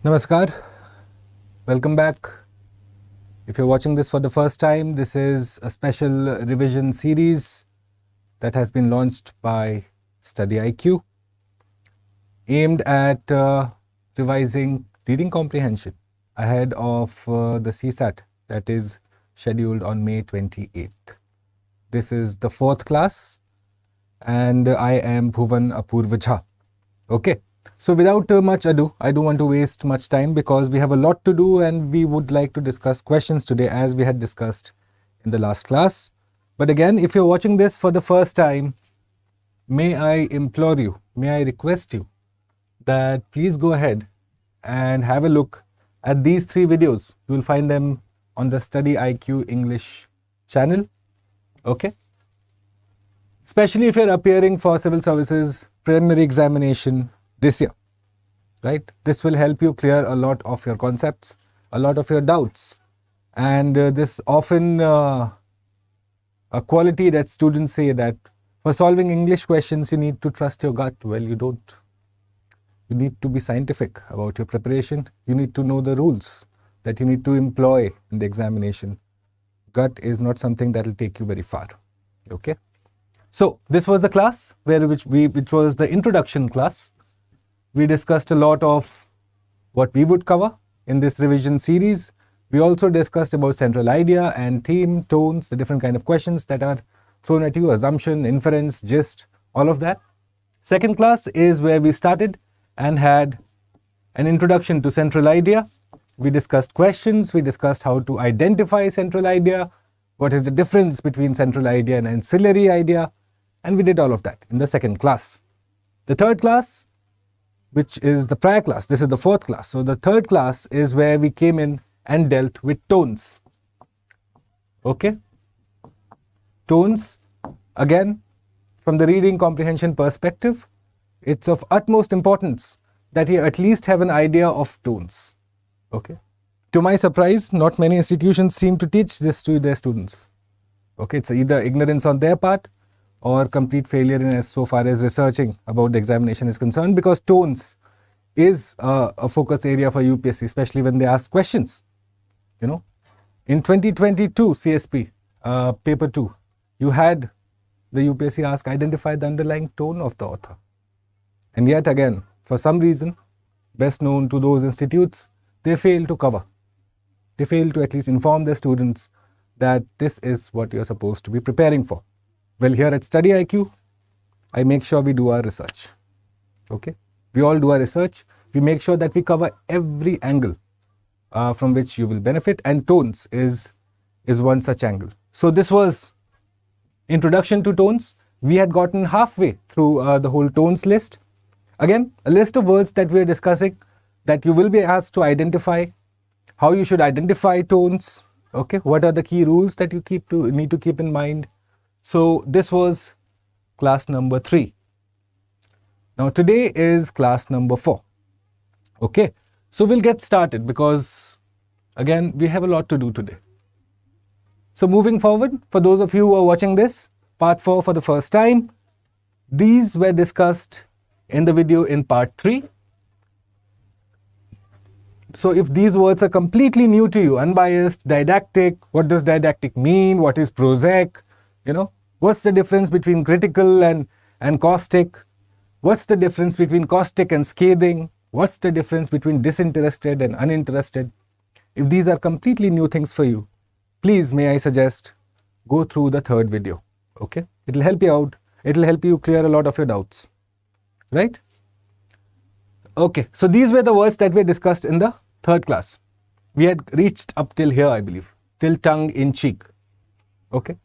Namaskar, welcome back. If you're watching this for the first time, this is a special revision series that has been launched by StudyIQ, aimed at revising reading comprehension ahead of the CSAT that is scheduled on May 28th. This is the fourth class and I am Bhuvan Apurva Jha. Okay. So without much ado, I don't want to waste much time because we have a lot to do and we would like to discuss questions today as we had discussed in the last class. But again, if you're watching this for the first time, may I implore you, may I request you that please go ahead and have a look at these three videos. You will find them on the StudyIQ English channel. Okay. Especially if you're appearing for civil services preliminary examination this year, right? This will help you clear a lot of your concepts, a lot of your doubts. And this often a quality that students say that for solving English questions, you need to trust your gut. Well, you don't. You need to be scientific about your preparation. You need to know the rules that you need to employ in the examination. Gut is not something that will take you very far. Okay. So this was the class which was the introduction class. We discussed a lot of what we would cover in this revision series. We also discussed about central idea and theme, tones, the different kind of questions that are thrown at you, assumption, inference, gist, all of that. Second class is where we started and had an introduction to central idea. We discussed questions, we discussed how to identify central idea, what is the difference between central idea and ancillary idea, and we did all of that in the second class. The third class, which is the prior class, this is the fourth class. So the third class is where we came in and dealt with tones. Okay. Tones, again, from the reading comprehension perspective, it's of utmost importance that you at least have an idea of tones. Okay. To my surprise, not many institutions seem to teach this to their students. Okay, it's either ignorance on their part or complete failure in as so far as researching about the examination is concerned, because tones is a focus area for UPSC, especially when they ask questions. You know, in 2022 CSP paper 2, you had the UPSC ask identify the underlying tone of the author. And yet again, for some reason, best known to those institutes, they fail to cover. They fail to at least inform their students that this is what you're supposed to be preparing for. Well, here at StudyIQ, I make sure we do our research. Okay, we all do our research. We make sure that we cover every angle from which you will benefit, and tones is one such angle. So this was introduction to tones. We had gotten halfway through the whole tones list. Again, a list of words that we are discussing that you will be asked to identify, how you should identify tones. Okay, what are the key rules that you need to keep in mind. So this was class number 3. Now today is class number 4. Okay, so we'll get started because again we have a lot to do today. So moving forward, for those of you who are watching this, part 4 for the first time, these were discussed in the video in part 3. So if these words are completely new to you, unbiased, didactic, what does didactic mean, what is prosaic, you know, what's the difference between critical and caustic? What's the difference between caustic and scathing? What's the difference between disinterested and uninterested? If these are completely new things for you, please, may I suggest, go through the third video. Okay? It'll help you out. It'll help you clear a lot of your doubts. Right? Okay. So these were the words that were discussed in the third class. We had reached up till here, I believe, till tongue in cheek. Okay?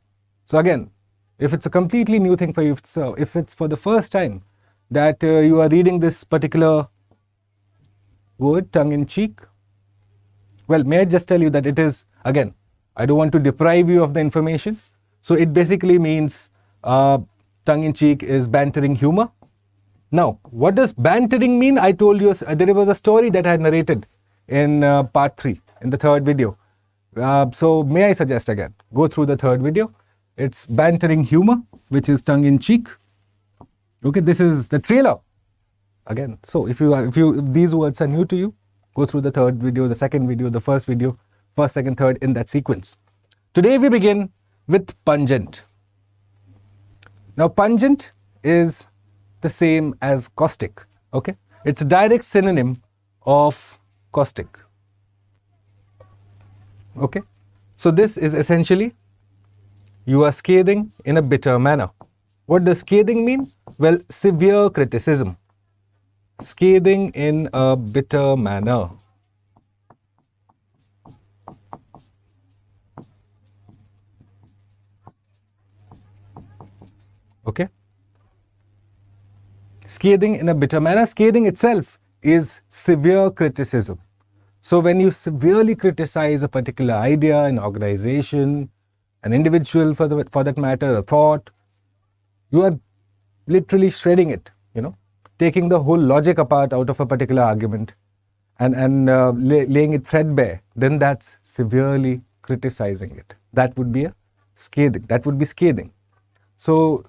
So again, if it's a completely new thing for you, if it's for the first time that you are reading this particular word, tongue in cheek, well, may I just tell you that it is, again, I don't want to deprive you of the information. So it basically means tongue in cheek is bantering humor. Now, what does bantering mean? I told you there was a story that I had narrated in part 3, in the third video. So may I suggest again, go through the third video. It's bantering humor, which is tongue in cheek. Okay, this is the trailer. Again, so if these words are new to you, go through the third video, the second video, the first video, first, second, third in that sequence. Today we begin with pungent. Now pungent is the same as caustic, okay? It's a direct synonym of caustic, okay? So this is essentially, you are scathing in a bitter manner. What does scathing mean? Well, severe criticism. Scathing in a bitter manner. Okay? Scathing in a bitter manner. Scathing itself is severe criticism. So when you severely criticize a particular idea, an organization, an individual for that matter, a thought, you are literally shredding it, taking the whole logic apart out of a particular argument and laying it threadbare, then that's severely criticizing it. That would be a scathing. That would be scathing. So,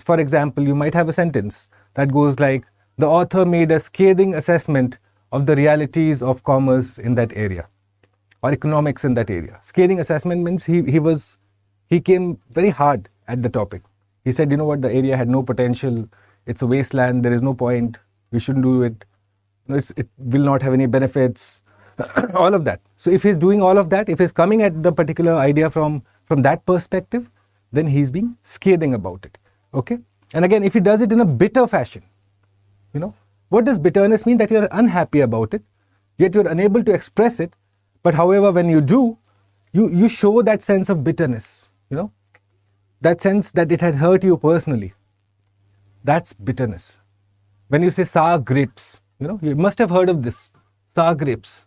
for example, you might have a sentence that goes like, the author made a scathing assessment of the realities of commerce in that area or economics in that area. Scathing assessment means he came very hard at the topic. He said, you know what, the area had no potential, it's a wasteland, there is no point, we shouldn't do it, it will not have any benefits, all of that. So if he's doing all of that, if he's coming at the particular idea from that perspective, then he's being scathing about it, okay? And again, if he does it in a bitter fashion, what does bitterness mean? That you're unhappy about it, yet you're unable to express it, but however, when you do, you show that sense of bitterness, that sense that it had hurt you personally. That's bitterness. When you say sour grapes, you must have heard of this, sour grapes.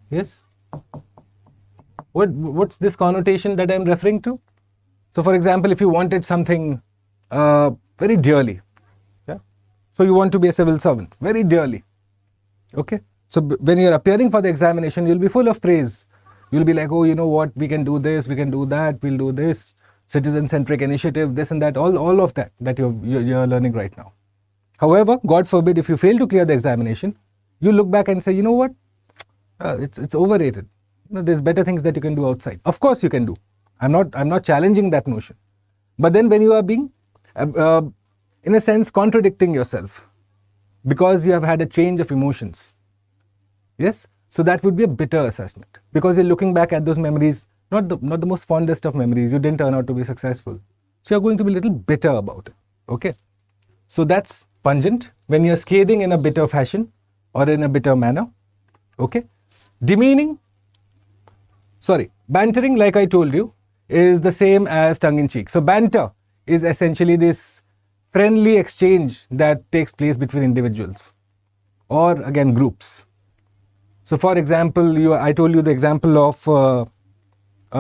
Yes? What's this connotation that I'm referring to? So for example, if you wanted something very dearly, so you want to be a civil servant, very dearly, okay? So when you're appearing for the examination, you'll be full of praise. You'll be like, oh, you know what, we can do this, we can do that, we'll do this, citizen-centric initiative, this and that, all of that you're learning right now. However, God forbid, if you fail to clear the examination, you look back and say, you know what, it's overrated. There's better things that you can do outside. Of course you can do. I'm not challenging that notion. But then when you are being, in a sense, contradicting yourself because you have had a change of emotions, yes? So that would be a bitter assessment because you're looking back at those memories, not the most fondest of memories. You didn't turn out to be successful. So you're going to be a little bitter about it, okay? So that's pungent, when you're scathing in a bitter fashion or in a bitter manner, okay? Bantering, like I told you, is the same as tongue-in-cheek. So banter is essentially this friendly exchange that takes place between individuals or again groups. So for example, I told you the example of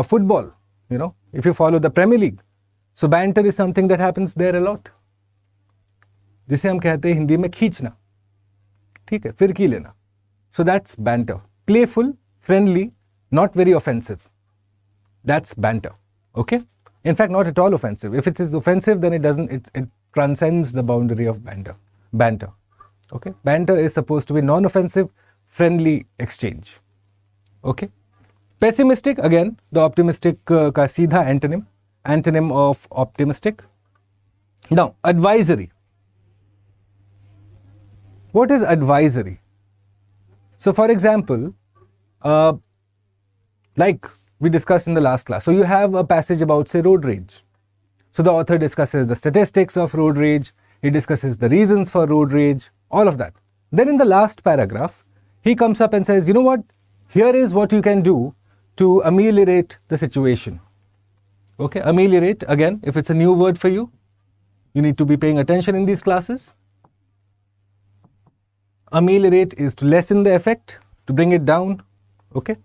football, if you follow the Premier League. So banter is something that happens there a lot. जिसे हम कहते हैं हिंदी में खींचना, ठीक है, फिरकी लेना. So that's banter. Playful, friendly, not very offensive. That's banter, okay? In fact, not at all offensive. If it is offensive, then it transcends the boundary of banter, okay? Banter is supposed to be non-offensive, friendly exchange, okay? Pessimistic, again, the optimistic ka seedha antonym of optimistic. Now, advisory. What is advisory? So, for example, like we discussed in the last class, so you have a passage about, say, road rage. So the author discusses the statistics of road rage, he discusses the reasons for road rage, all of that. Then in the last paragraph, he comes up and says, you know what, here is what you can do to ameliorate the situation. Okay, ameliorate, again, if it's a new word for you, you need to be paying attention in these classes. Ameliorate is to lessen the effect, to bring it down, okay.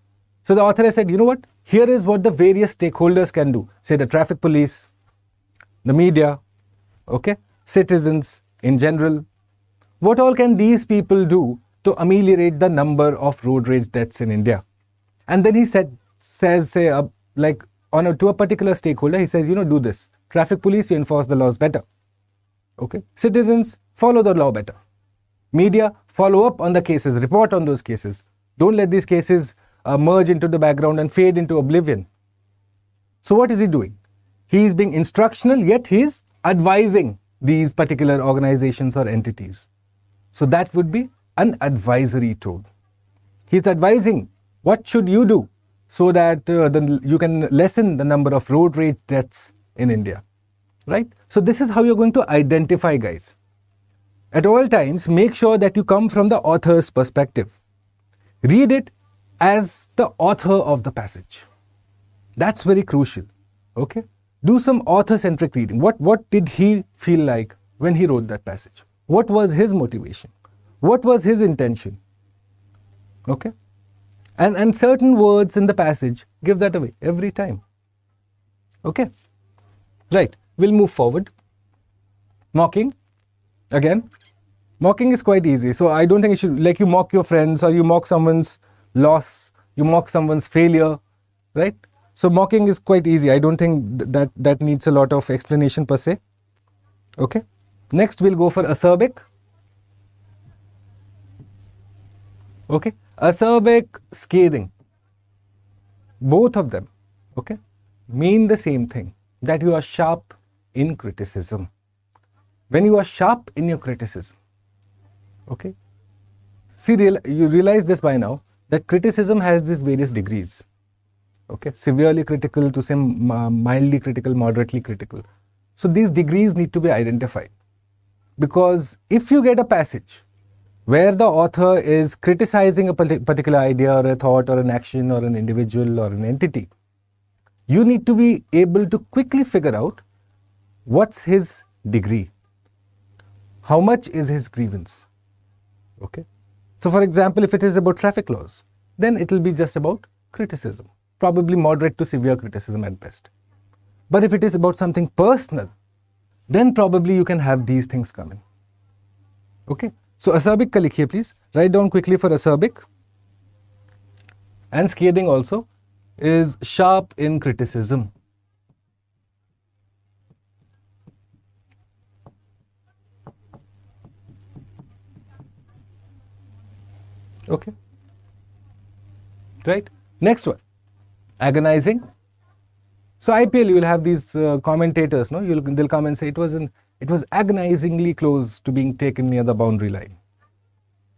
So the author has said, you know what, here is what the various stakeholders can do. Say the traffic police, the media, okay, citizens in general. What all can these people do to ameliorate the number of road rage deaths in India? And then he says, say, to a particular stakeholder, he says, do this. Traffic police, you enforce the laws better. Okay. Citizens, follow the law better. Media, follow up on the cases, report on those cases. Don't let these cases merge into the background and fade into oblivion. So what is he doing? He is being instructional, yet he is advising these particular organizations or entities. So that would be an advisory tone. He's advising what should you do so that you can lessen the number of road rage deaths in India, right? So this is how you're going to identify, guys. At all times, make sure that you come from the author's perspective. Read it as the author of the passage. That's very crucial, okay? Do some author-centric reading. What did he feel like when he wrote that passage? What was his motivation? What was his intention? Okay? And certain words in the passage give that away every time. Okay? Right. We'll move forward. Mocking. Again, mocking is quite easy. So I don't think you should, like, you mock your friends or you mock someone's loss, you mock someone's failure, right? So mocking is quite easy. I don't think that needs a lot of explanation per se. Okay. Next, we'll go for acerbic. Okay. Acerbic, scathing. Both of them, okay, mean the same thing, that you are sharp in criticism. When you are sharp in your criticism, okay, see, you realize this by now, that criticism has these various degrees. Okay, severely critical to say mildly critical, moderately critical. So these degrees need to be identified, because if you get a passage where the author is criticizing a particular idea or a thought or an action or an individual or an entity, you need to be able to quickly figure out what's his degree, how much is his grievance. Okay, so for example, if it is about traffic laws, then it will be just about criticism, probably moderate to severe criticism at best. But if it is about something personal, then probably you can have these things coming. Okay, so acerbic ka likhiye please, write down quickly for acerbic. And scathing also is sharp in criticism. Okay, right. Next one, agonizing. So IPL, you will have these commentators, no? They'll come and say it was agonizingly close to being taken near the boundary line.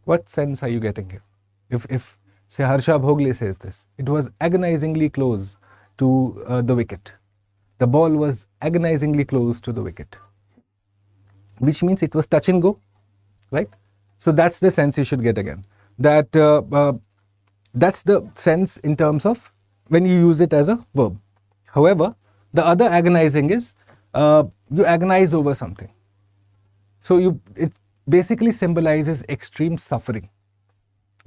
What sense are you getting here? If say Harsha Bhogle says this, it was agonizingly close to the wicket. The ball was agonizingly close to the wicket, which means it was touch and go, right? So that's the sense you should get again. That that's the sense in terms of when you use it as a verb. However, the other agonizing is you agonize over something. So it basically symbolizes extreme suffering.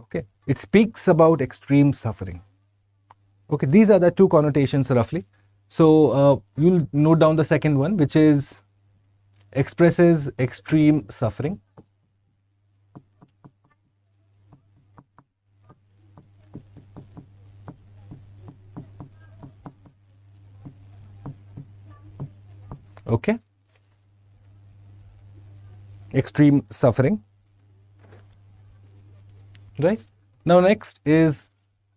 Okay, it speaks about extreme suffering. Okay, these are the two connotations roughly. So you'll note down the second one, which is expresses extreme suffering. Okay, extreme suffering, right? Now next is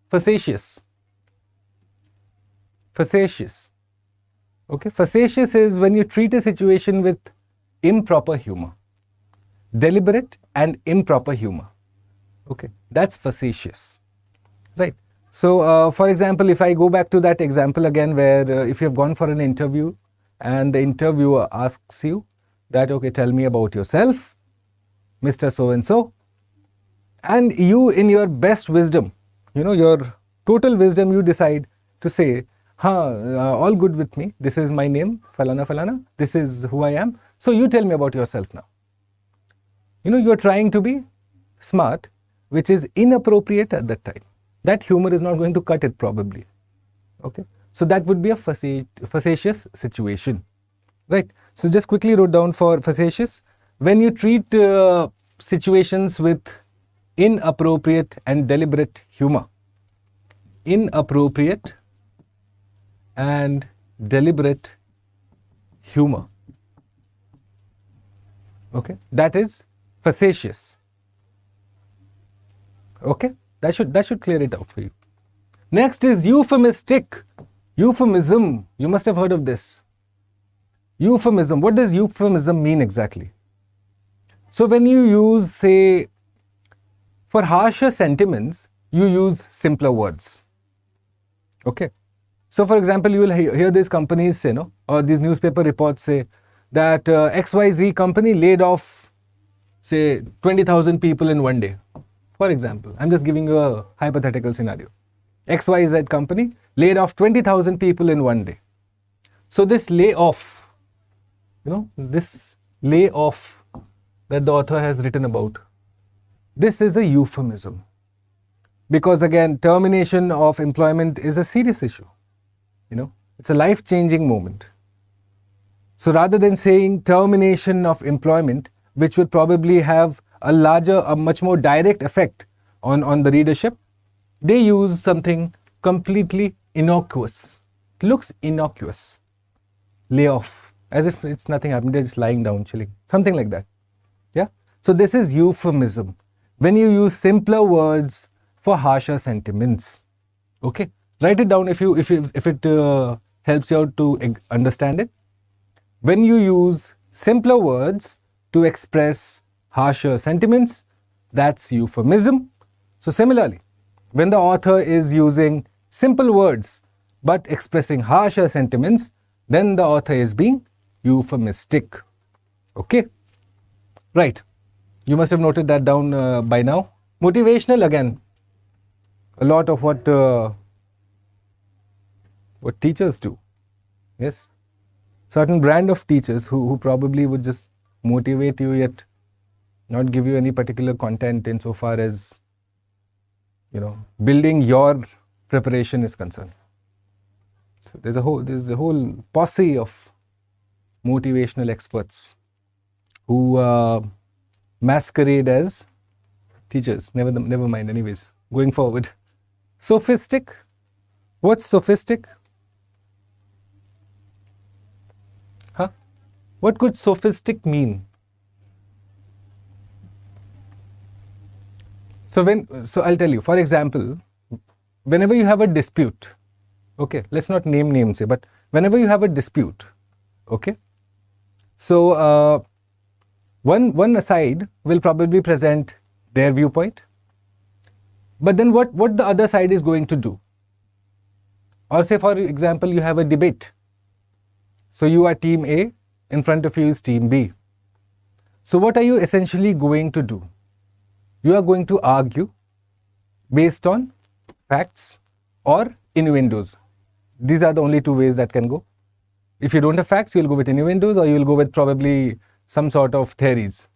facetious. Facetious. Okay, facetious is when you treat a situation with improper humor, deliberate and improper humor. Okay, that's facetious, right? So for example, if I go back to that example again, where if you have gone for an interview and the interviewer asks you that, okay, tell me about yourself, Mr. So-and-so, and you in your best wisdom, your total wisdom, you decide to say, all good with me, this is my name, Falana Falana, this is who I am, so you tell me about yourself now. You're trying to be smart, which is inappropriate at that time. That humor is not going to cut it probably. Okay. So that would be a facetious situation, right? So just quickly wrote down for facetious, when you treat situations with inappropriate and deliberate humor. Inappropriate and deliberate humor. Okay, that is facetious. Okay, that should clear it out for you. Next is euphemistic. Euphemism. You must have heard of this. Euphemism. What does euphemism mean exactly? So when you use, say, for harsher sentiments, you use simpler words. Okay. So for example, you will hear these companies say, no, or these newspaper reports say that XYZ company laid off, say, 20,000 people in one day. For example, I'm just giving you a hypothetical scenario. XYZ company laid off 20,000 people in one day. So this layoff, this layoff that the author has written about, this is a euphemism. Because again, termination of employment is a serious issue. It's a life-changing moment. So rather than saying termination of employment, which would probably have a much more direct effect on the readership, they use something completely innocuous. It looks innocuous. Layoff, as if it's nothing happened, they're just lying down, chilling, something like that. Yeah. So this is euphemism. When you use simpler words for harsher sentiments. Okay. Write it down if it helps you out to understand it. When you use simpler words to express harsher sentiments, that's euphemism. So similarly, when the author is using simple words but expressing harsher sentiments, then the author is being euphemistic. Okay? Right. You must have noted that down by now. Motivational, again, a lot of what teachers do. Yes? Certain brand of teachers who probably would just motivate you yet not give you any particular content insofar as building your preparation is concerned. So there's a whole posse of motivational experts who masquerade as teachers. Never mind. Anyways, going forward, sophistic. What's sophistic? Huh? What could sophistic mean? So I'll tell you, for example, whenever you have a dispute, okay, let's not name names here, but whenever you have a dispute, okay, so one side will probably present their viewpoint, but then what the other side is going to do. Or say, for example, you have a debate. So you are team A, in front of you is team B. So what are you essentially going to do? You are going to argue based on facts or innuendos. These are the only two ways that can go. If you don't have facts, you will go with innuendos, or you will go with probably some sort of theories.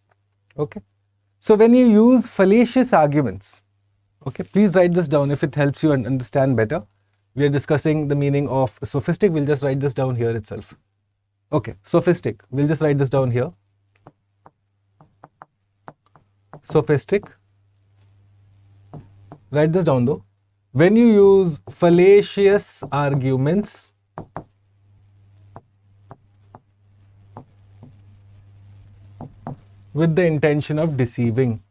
Okay. So when you use fallacious arguments, okay, please write this down if it helps you understand better. We are discussing the meaning of sophistic. We'll just write this down here itself. Okay, sophistic. We'll just write this down here. Sophistic. Write this down though. When you use fallacious arguments, with the intention of deceiving.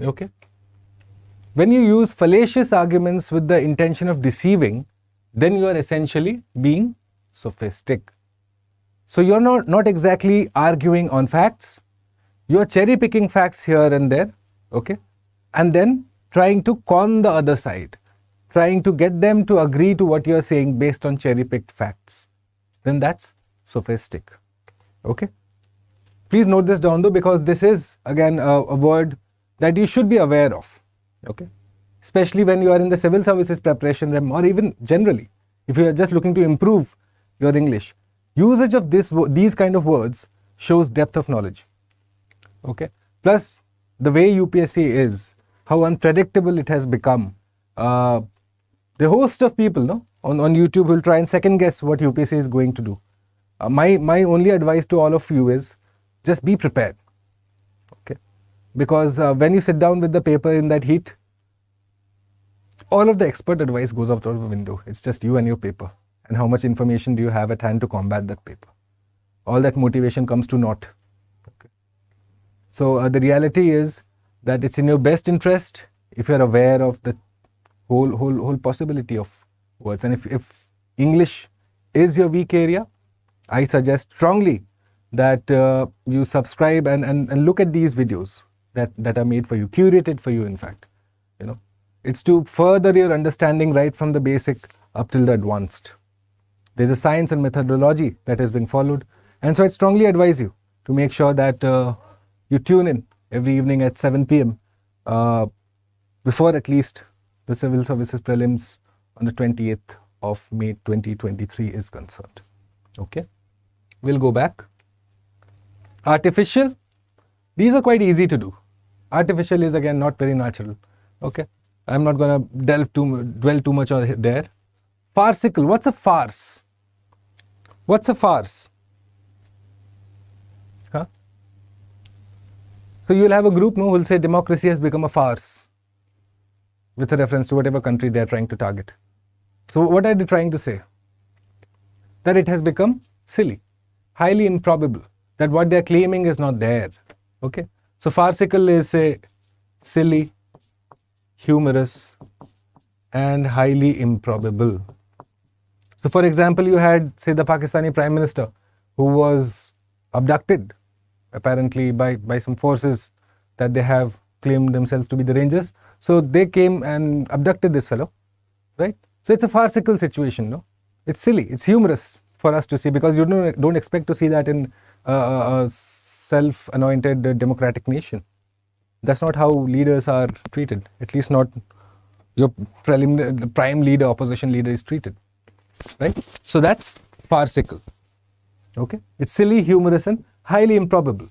Okay. When you use fallacious arguments with the intention of deceiving, then you are essentially being sophistic. So you're not exactly arguing on facts. You're cherry picking facts here and there, okay, and then trying to con the other side, trying to get them to agree to what you're saying based on cherry picked facts. Then that's sophistic. Okay. Please note this down though, because this is again a word that you should be aware of. Okay. Especially when you are in the civil services preparation realm, or even generally, if you are just looking to improve your English, usage of these kind of words shows depth of knowledge. Okay. Plus, the way UPSC is, how unpredictable it has become. The host of people on YouTube will try and second guess what UPSC is going to do. My only advice to all of you is just be prepared. Okay. Because when you sit down with the paper in that heat, all of the expert advice goes out of the window. It's just you and your paper. And how much information do you have at hand to combat that paper? All that motivation comes to naught. Okay. So the reality is that it's in your best interest if you're aware of the whole possibility of words. And if English is your weak area, I suggest strongly that you subscribe and look at these videos that are made for you, curated for you, in fact. You know, it's to further your understanding right from the basic up till the advanced. There's a science and methodology that is being followed. And so I strongly advise you to make sure that you tune in every evening at 7 p.m. Before at least the Civil Services Prelims on the 28th of May 2023 is concerned. Okay, we'll go back. Artificial, these are quite easy to do. Artificial is again not very natural. Okay, I'm not going to dwell too much on there. Farcical, what's a farce? What's a farce? Huh? So you'll have a group who will say democracy has become a farce with a reference to whatever country they are trying to target. So what are they trying to say? That it has become silly, highly improbable, that what they are claiming is not there. Okay, so farcical is a silly, humorous, and highly improbable. So for example, you had, say, the Pakistani Prime Minister who was abducted apparently by some forces that they have claimed themselves to be the Rangers. So they came and abducted this fellow, right? So it's a farcical situation, no? It's silly, it's humorous for us to see, because you don't expect to see that in a self-anointed democratic nation. That's not how leaders are treated, at least not your prime leader, opposition leader is treated, right? So that's farcical, okay? It's silly, humorous, and highly improbable.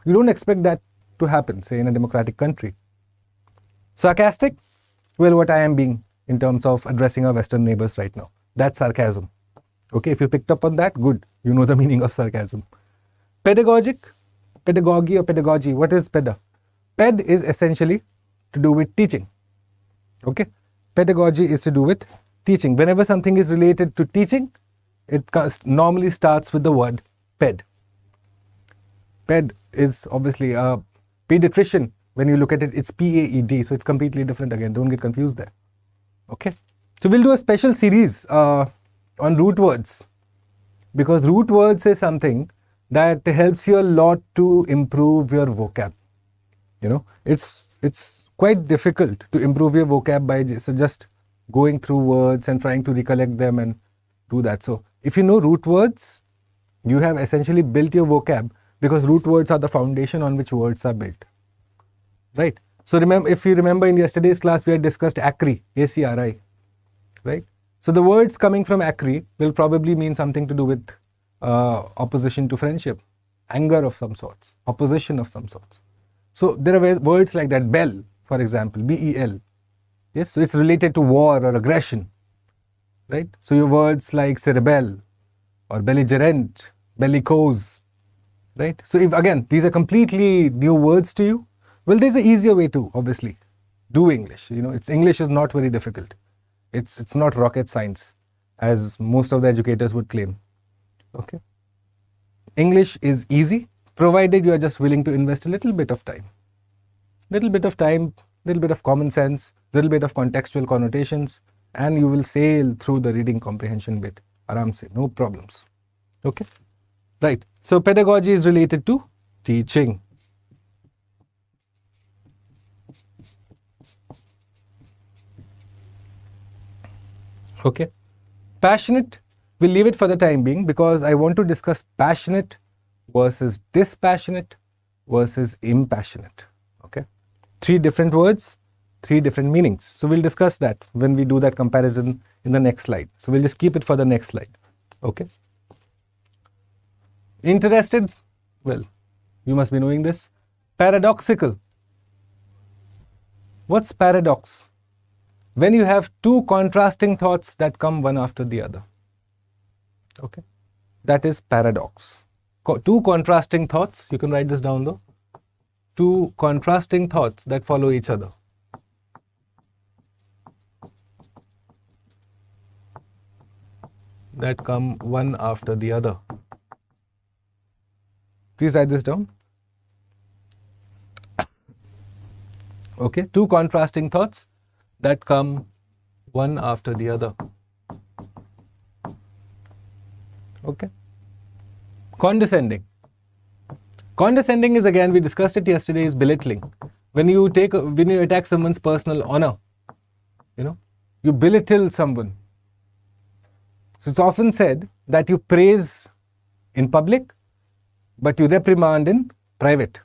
You don't expect that to happen, say, in a democratic country. Sarcastic, well, what I am being in terms of addressing our Western neighbors right now. That's sarcasm. Okay, if you picked up on that, good. You know the meaning of sarcasm. Pedagogic, pedagogy or pedagogy. What is peda? Ped is essentially to do with teaching. Okay, pedagogy is to do with teaching. Whenever something is related to teaching, it normally starts with the word ped. Ped is obviously a pediatrician. When you look at it, it's P-A-E-D. So it's completely different again. Don't get confused there. Okay. So we'll do a special series on root words, because root words is something that helps you a lot to improve your vocab. You know, it's quite difficult to improve your vocab by just going through words and trying to recollect them and do that. So if you know root words, you have essentially built your vocab, because root words are the foundation on which words are built, right? So remember, if you remember in yesterday's class, we had discussed ACRI, A-C-R-I, right? So the words coming from ACRI will probably mean something to do with opposition to friendship, anger of some sorts, opposition of some sorts. So there are words like that, bell, for example, B-E-L. Yes, so it's related to war or aggression, right? So your words like, say, rebel or belligerent, bellicose, right? So if, again, these are completely new words to you, well, there's an easier way to, obviously, do English. You know, English is not very difficult. It's not rocket science, as most of the educators would claim. Okay. English is easy, provided you are just willing to invest a little bit of time. Little bit of time, little bit of common sense, little bit of contextual connotations, and you will sail through the reading comprehension bit. Aram se, no problems. Okay. Right. So pedagogy is related to teaching. Okay. Passionate, we'll leave it for the time being, because I want to discuss passionate versus dispassionate versus impassionate. Okay. 3 different words, 3 different meanings. So we'll discuss that when we do that comparison in the next slide. So we'll just keep it for the next slide. Okay. Interested, well, you must be knowing this. Paradoxical. What's paradox? When you have 2 contrasting thoughts that come one after the other. Okay, that is paradox. 2 contrasting thoughts, you can write this down though. 2 contrasting thoughts that follow each other. that come one after the other. Please write this down. Okay, two contrasting thoughts that come one after the other. Okay. Condescending. Condescending is, again, we discussed it yesterday, is belittling. When you attack someone's personal honor, you belittle someone. So it's often said that you praise in public, but you reprimand in private.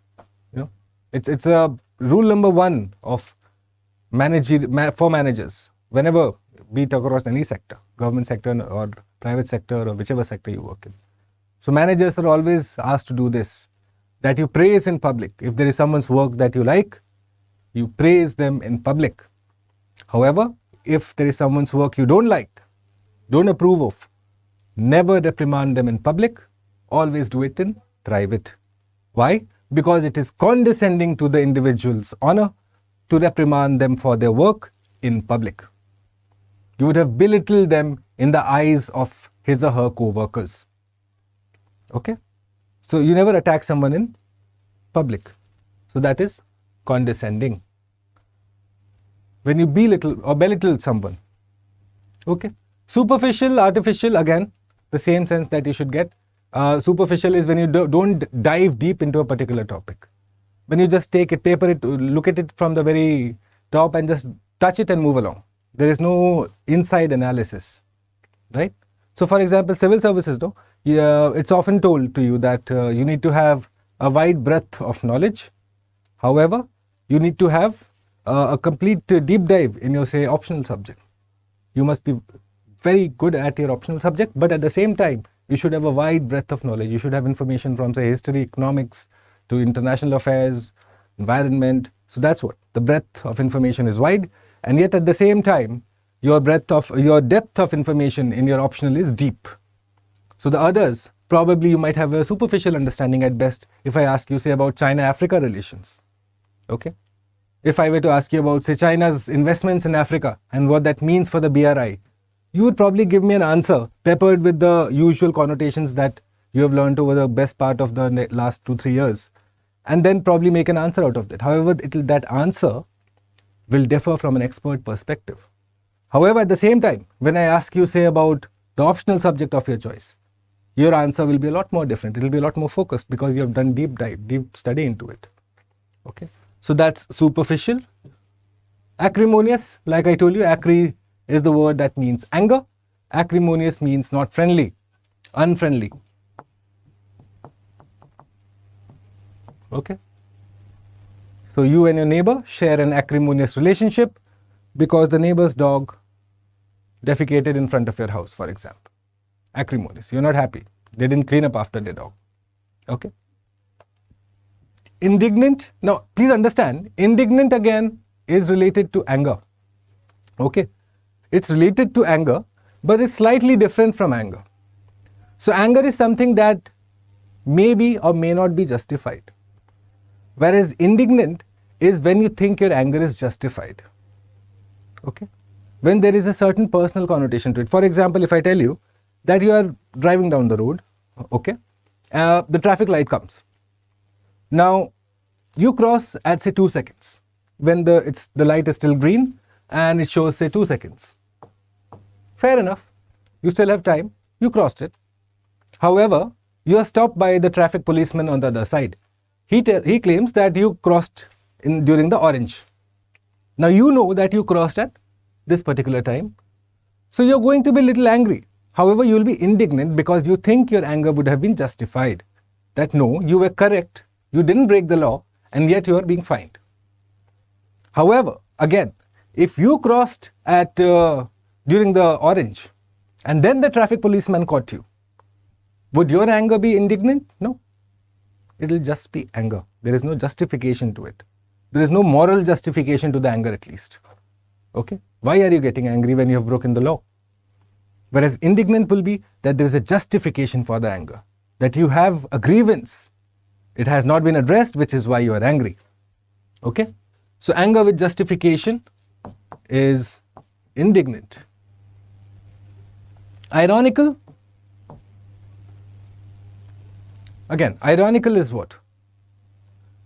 It's a rule number one of for managers, whenever, be it across any sector, government sector or private sector or whichever sector you work in. So managers are always asked to do this, that you praise in public. If there is someone's work that you like, you praise them in public. However, if there is someone's work you don't like, don't approve of, never reprimand them in public, always do it in private. Why? Because it is condescending to the individual's honor to reprimand them for their work in public. You would have belittled them in the eyes of his or her co-workers. Okay? So you never attack someone in public. So that is condescending. When you belittle someone. Okay? Superficial, artificial, again, the same sense that you should get. Superficial is when you don't dive deep into a particular topic. When you just take it, paper it, look at it from the very top and just touch it and move along. There is no inside analysis, right? So for example, civil services, it's often told to you that you need to have a wide breadth of knowledge. However, you need to have a complete deep dive in your, say, optional subject. You must be very good at your optional subject, but at the same time, you should have a wide breadth of knowledge. You should have information from, say, history, economics, to international affairs, environment. So that's what the breadth of information is wide, and yet at the same time, your depth of information in your optional is deep. So the others, probably you might have a superficial understanding at best. If I ask you, say, about China-Africa relations, okay? If I were to ask you about, say, China's investments in Africa and what that means for the BRI, you would probably give me an answer peppered with the usual connotations that you have learned over the best part of the last 2-3 years, and then probably make an answer out of that. However, that answer will differ from an expert perspective. However, at the same time, when I ask you, say, about the optional subject of your choice, your answer will be a lot more different. It will be a lot more focused because you have done deep study into it. Okay. So that's superficial. Acrimonious, like I told you, acri is the word that means anger. Acrimonious means not friendly, unfriendly. Okay. So you and your neighbor share an acrimonious relationship because the neighbor's dog defecated in front of your house, for example. Acrimonious. You're not happy. They didn't clean up after their dog. Okay. Indignant. Now, please understand, indignant again is related to anger. Okay. It's related to anger, but it's slightly different from anger. So anger is something that may be or may not be justified. Whereas indignant is when you think your anger is justified. Okay. When there is a certain personal connotation to it. For example, if I tell you that you are driving down the road, okay, the traffic light comes. Now, you cross at, say, 2 seconds. When the light is still green and it shows, say, 2 seconds. Fair enough. You still have time. You crossed it. However, you are stopped by the traffic policeman on the other side. He claims that you crossed during the orange. Now, you know that you crossed at this particular time. So, you're going to be a little angry. However, you will be indignant because you think your anger would have been justified. That no, you were correct. You didn't break the law and yet you are being fined. However, again, if you crossed at during the orange and then the traffic policeman caught you, would your anger be indignant? No. It will just be anger. There is no justification to it. There is no moral justification to the anger, at least. Okay? Why are you getting angry when you have broken the law? Whereas indignant will be that there is a justification for the anger. That you have a grievance. It has not been addressed, which is why you are angry. Okay? So anger with justification is indignant. Ironical, Again, ironical is what?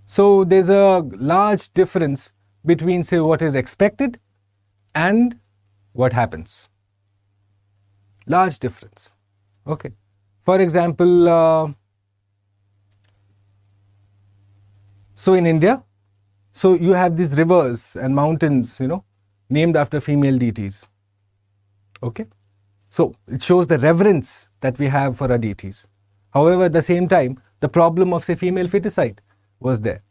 So there's a large difference between, say, what is expected and what happens. Large difference. Okay. For example, so in India, so you have these rivers and mountains, named after female deities. Okay. So it shows the reverence that we have for our deities. However, at the same time, the problem of, say, female feticide was there.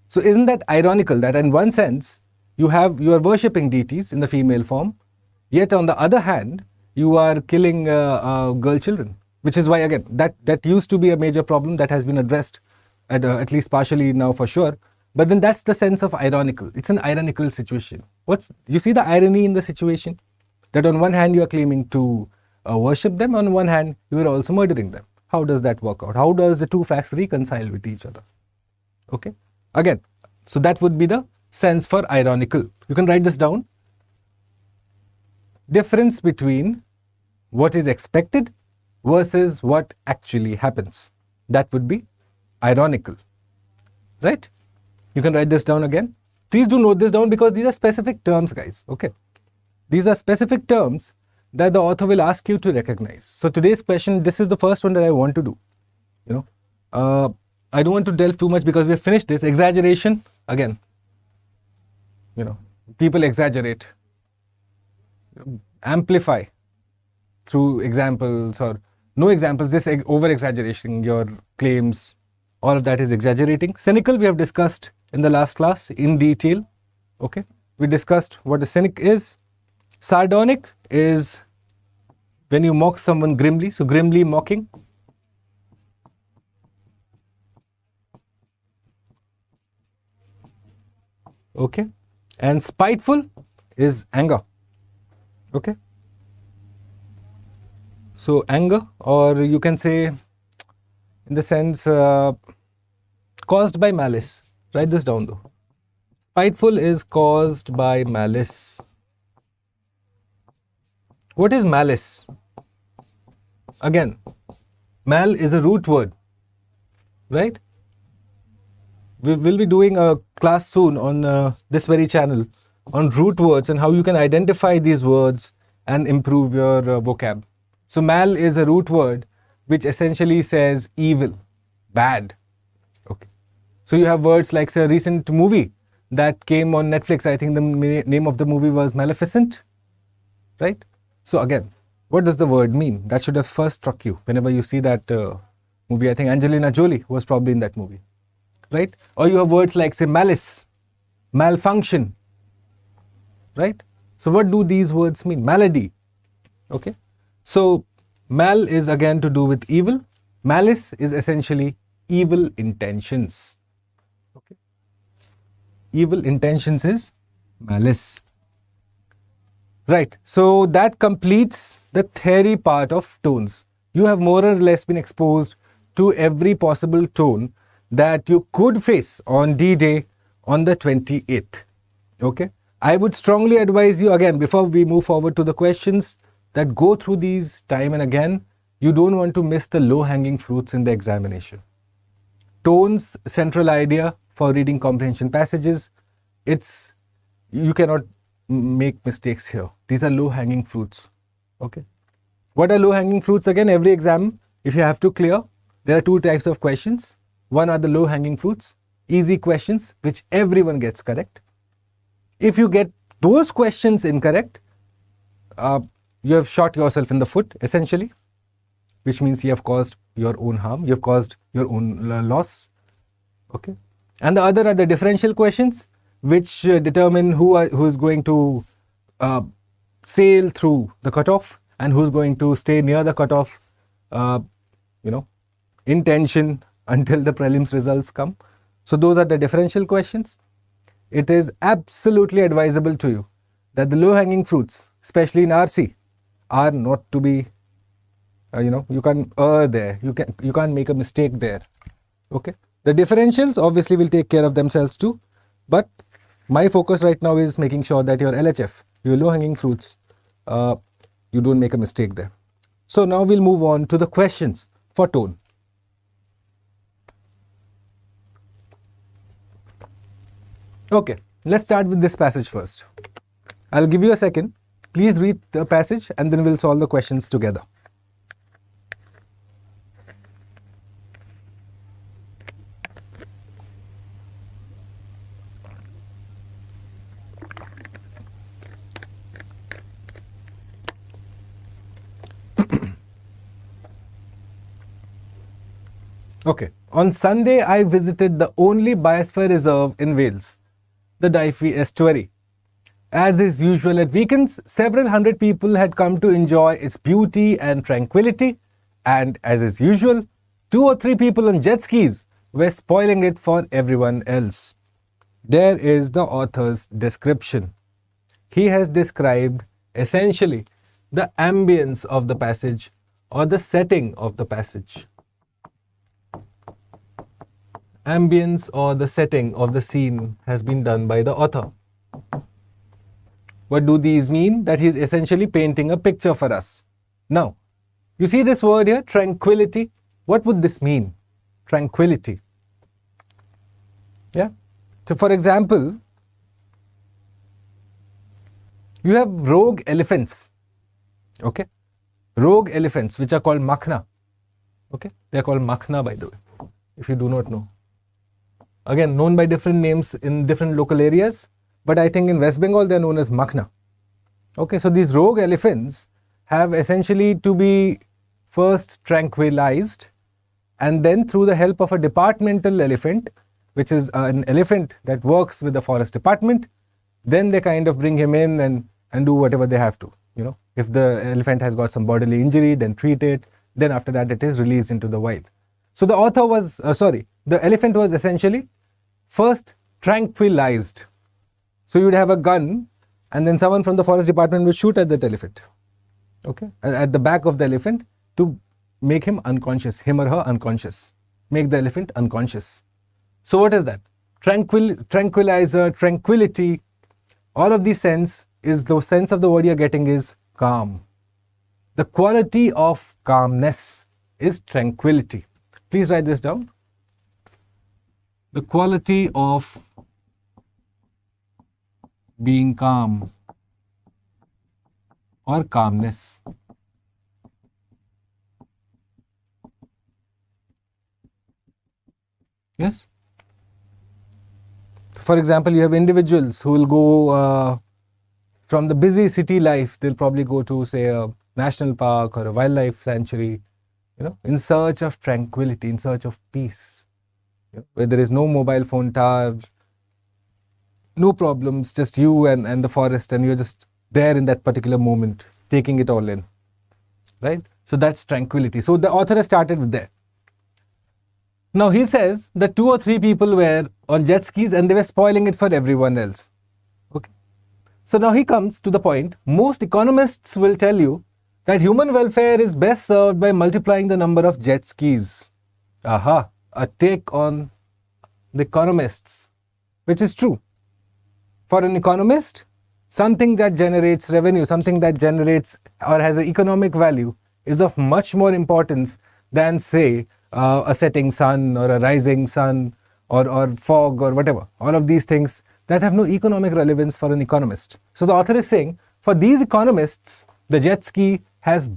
So isn't that ironical that in one sense, you are worshipping deities in the female form, yet on the other hand, you are killing girl children, which is why, again, that used to be a major problem that has been addressed at least partially now for sure. But then that's the sense of ironical. It's an ironical situation. You see the irony in the situation? That on one hand, you are claiming to worship them, on one hand, you are also murdering them. How does that work out? How does the two facts reconcile with each other? Okay. Again, so that would be the sense for ironical. You can write this down. Difference between what is expected versus what actually happens. That would be ironical. Right? You can write this down again. Please do note this down because these are specific terms, guys. Okay. These are specific terms that the author will ask you to recognize. So today's question, this is the first one that I want to do. I don't want to delve too much because we have finished this. Exaggeration, again, people exaggerate, amplify through examples or no examples, this over-exaggerating your claims, all of that is exaggerating. Cynical, we have discussed in the last class in detail. Okay, we discussed what a cynic is. Sardonic is when you mock someone grimly, so grimly mocking. Okay, and spiteful is anger. Okay, so anger, or you can say in the sense caused by malice. Write this down though. Spiteful is caused by malice. What is malice? Again, mal is a root word, right? We will be doing a class soon on this very channel on root words and how you can identify these words and improve your vocab. So mal is a root word which essentially says evil, bad. Okay. So you have words like, say, a recent movie that came on Netflix. I think the name of the movie was Maleficent, right? So again, what does the word mean? That should have first struck you whenever you see that movie. I think Angelina Jolie was probably in that movie, right? Or you have words like, say, malice, malfunction, right? So what do these words mean? Malady, okay? So mal is again to do with evil. Malice is essentially evil intentions, okay? Evil intentions is malice. Right, so that completes the theory part of tones. You have more or less been exposed to every possible tone that you could face on D-Day on the 28th. Okay, I would strongly advise you, again, before we move forward to the questions, that go through these time and again. You don't want to miss the low-hanging fruits in the examination. Tones, central idea for reading comprehension passages, you cannot make mistakes here. These are low-hanging fruits. Okay. What are low-hanging fruits? Again, every exam, if you have to clear, there are two types of questions. One are the low-hanging fruits, easy questions, which everyone gets correct. If you get those questions incorrect, you have shot yourself in the foot, essentially, which means you have caused your own harm, you have caused your own loss. Okay. And the other are the differential questions, which determine who is going to sail through the cutoff and who's going to stay near the cutoff, in tension until the prelims results come. So those are the differential questions. It is absolutely advisable to you that the low-hanging fruits, especially in RC, are not to be, you can't err there. You can't make a mistake there. Okay. The differentials obviously will take care of themselves too, but my focus right now is making sure that your LHF, your low-hanging fruits, you don't make a mistake there. So now we'll move on to the questions for tone. Okay, let's start with this passage first. I'll give you a second. Please read the passage and then we'll solve the questions together. Okay. On Sunday, I visited the only biosphere reserve in Wales, the Dyfi Estuary. As is usual at weekends, several hundred people had come to enjoy its beauty and tranquility, and as is usual, 2 or 3 people on jet skis were spoiling it for everyone else. There is the author's description. He has described essentially the ambience of the passage or the setting of the passage. Ambience or the setting of the scene has been done by the author. What do these mean? That he is essentially painting a picture for us. Now, you see this word here, tranquility. What would this mean? Tranquility. Yeah. So, for example, you have rogue elephants. Okay. Rogue elephants, which are called makhna. Okay. They are called makhna, by the way, if you do not know. Again, known by different names in different local areas, but I think in West Bengal they are known as makhna. Okay, so these rogue elephants have essentially to be first tranquilized, and then through the help of a departmental elephant, which is an elephant that works with the forest department, then they kind of bring him in and do whatever they have to. You know, if the elephant has got some bodily injury, then treat it. Then after that, it is released into the wild. So the author was, the elephant was essentially first tranquilized. So you would have a gun and then someone from the forest department would shoot at that elephant. Okay, at the back of the elephant to make him unconscious, him or her unconscious, make the elephant unconscious. So what is that? Tranquilizer, tranquility, all of these sense is the sense of the word you're getting is calm. The quality of calmness is tranquility. Please write this down. The quality of being calm or calmness. Yes? For example, you have individuals who will go from the busy city life, they'll probably go to, say, a national park or a wildlife sanctuary, you know, in search of tranquility, in search of peace, you know, where there is no mobile phone tower, no problems, just you and the forest, and you're just there in that particular moment, taking it all in, right? So that's tranquility. So the author has started with there. Now he says that 2 or 3 people were on jet skis and they were spoiling it for everyone else. Okay. So now he comes to the point, most economists will tell you that human welfare is best served by multiplying the number of jet skis. Aha, a take on the economists, which is true. For an economist, something that generates revenue, something that generates or has an economic value is of much more importance than, say, a setting sun or a rising sun or fog or whatever. All of these things that have no economic relevance for an economist. So the author is saying, for these economists, the jet ski has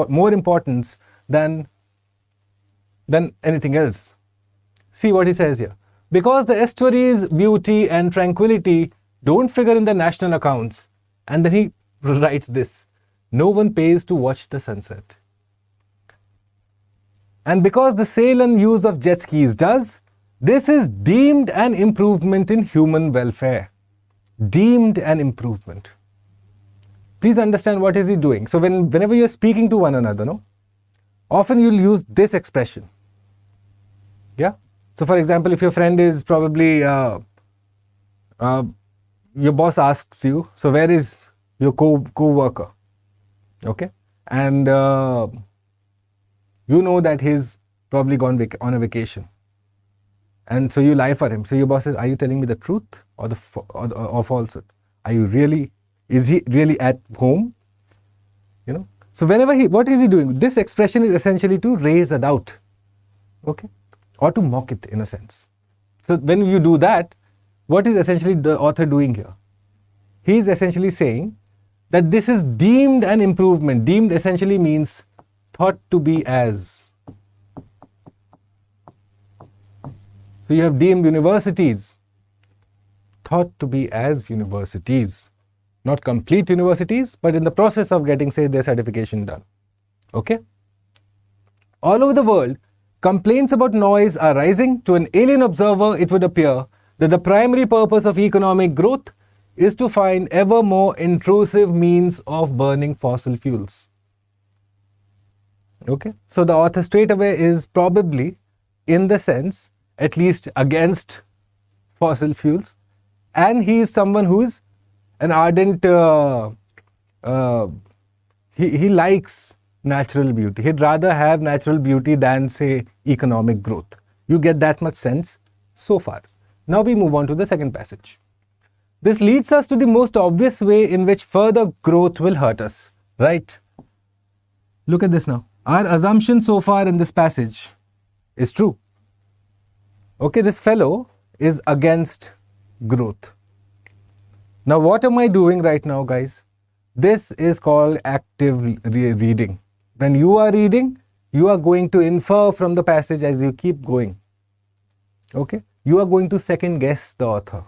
more importance than anything else. See what he says here. Because the estuary's beauty and tranquility don't figure in the national accounts. And then he writes this, no one pays to watch the sunset. And because the sale and use of jet skis does, this is deemed an improvement in human welfare. Deemed an improvement. Please understand what is he doing. So whenever you're speaking to one another, no, often you'll use this expression. Yeah. So for example, if your friend is probably, your boss asks you, so where is your co-worker? Okay. And you know that he's probably gone on a vacation. And so you lie for him. So your boss says, are you telling me the truth or falsehood? Are you really, is he really at home? You know. So whenever what is he doing? This expression is essentially to raise a doubt. Okay. Or to mock it in a sense. So when you do that, what is essentially the author doing here? He is essentially saying that this is deemed an improvement. Deemed essentially means thought to be as. So you have deemed universities thought to be as universities. Not complete universities, but in the process of getting, say, their certification done. Okay? All over the world, complaints about noise are rising. To an alien observer, it would appear that the primary purpose of economic growth is to find ever more intrusive means of burning fossil fuels. Okay? So the author straight away is probably, in the sense, at least against fossil fuels. And he is someone who is an ardent, he likes natural beauty. He'd rather have natural beauty than, say, economic growth. You get that much sense so far. Now we move on to the second passage. This leads us to the most obvious way in which further growth will hurt us, right? Look at this now. Our assumption so far in this passage is true. Okay, this fellow is against growth. Now, what am I doing right now, guys? This is called active reading. When you are reading, you are going to infer from the passage as you keep going. Okay? You are going to second guess the author.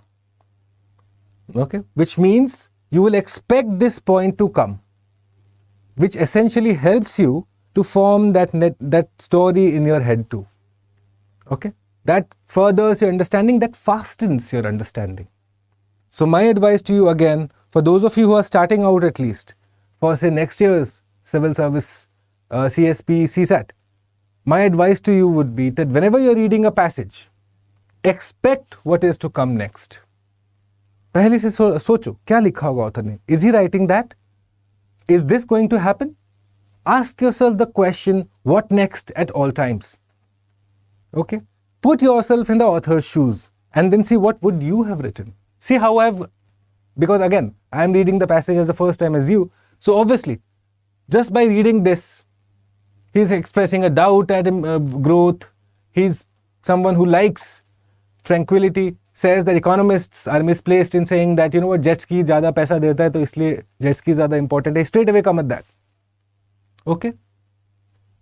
Okay? Which means you will expect this point to come, which essentially helps you to form that story in your head too. Okay? That furthers your understanding, that fastens your understanding. So my advice to you again, for those of you who are starting out at least, for say next year's civil service, CSP, CSAT, my advice to you would be that whenever you're reading a passage, expect what is to come next. पहले से सोचो क्या लिखा होगा author ने? Is he writing that? Is this going to happen? Ask yourself the question, what next at all times? Okay? Put yourself in the author's shoes and then see what would you have written. See how because again, I am reading the passage as the first time as you. So obviously, just by reading this, he's expressing a doubt at growth. He's someone who likes tranquility, says that economists are misplaced in saying that, you know what, jet ski ज़्यादा पैसा देता है तो इसलिए jet ski ज़्यादा important है. Straight away come at that. Okay?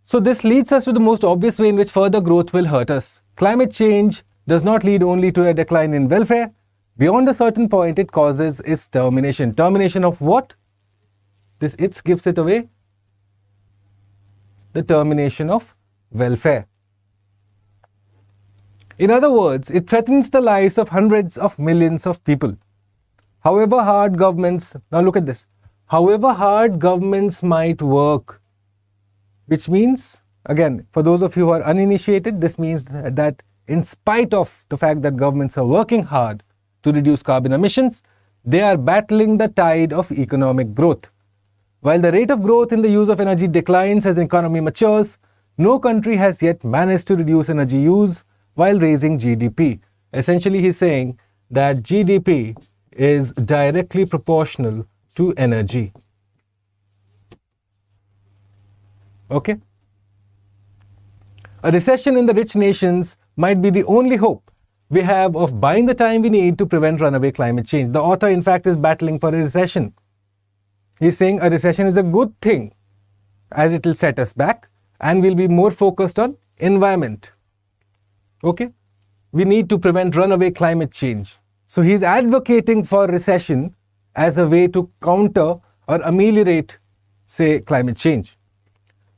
So this leads us to the most obvious way in which further growth will hurt us. Climate change does not lead only to a decline in welfare. Beyond a certain point, it causes its termination. Termination of what? This "its" gives it away. The termination of welfare. In other words, it threatens the lives of hundreds of millions of people. However hard governments, now look at this, however hard governments might work, which means, again, for those of you who are uninitiated, this means that in spite of the fact that governments are working hard to reduce carbon emissions, they are battling the tide of economic growth. While the rate of growth in the use of energy declines as the economy matures, no country has yet managed to reduce energy use while raising GDP. Essentially, he's saying that GDP is directly proportional to energy. Okay? A recession in the rich nations might be the only hope we have of buying the time we need to prevent runaway climate change. The author, in fact, is battling for a recession. He's saying a recession is a good thing as it will set us back and we'll be more focused on environment. Okay? We need to prevent runaway climate change. So he's advocating for recession as a way to counter or ameliorate, say, climate change.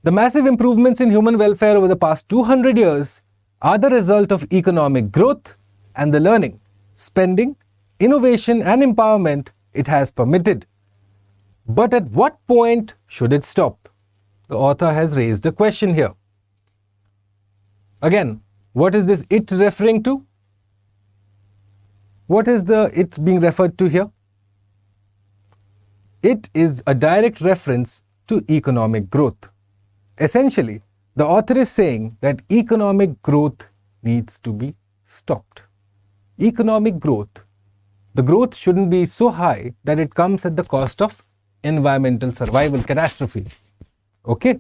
The massive improvements in human welfare over the past 200 years are the result of economic growth and the learning, spending, innovation and empowerment it has permitted. But at what point should it stop? The author has raised a question here. Again, what is this "it" referring to? What is the "it" being referred to here? It is a direct reference to economic growth. Essentially, the author is saying that economic growth needs to be stopped. Economic growth, the growth shouldn't be so high that it comes at the cost of environmental survival, catastrophe. Okay?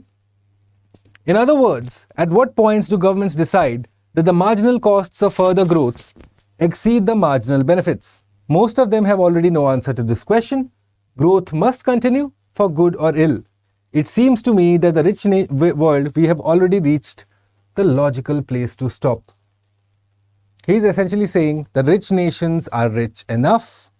In other words, at what points do governments decide that the marginal costs of further growth exceed the marginal benefits? Most of them have already no answer to this question. Growth must continue for good or ill. It seems to me that the rich world, we have already reached the logical place to stop. He's essentially saying the rich nations are rich enough.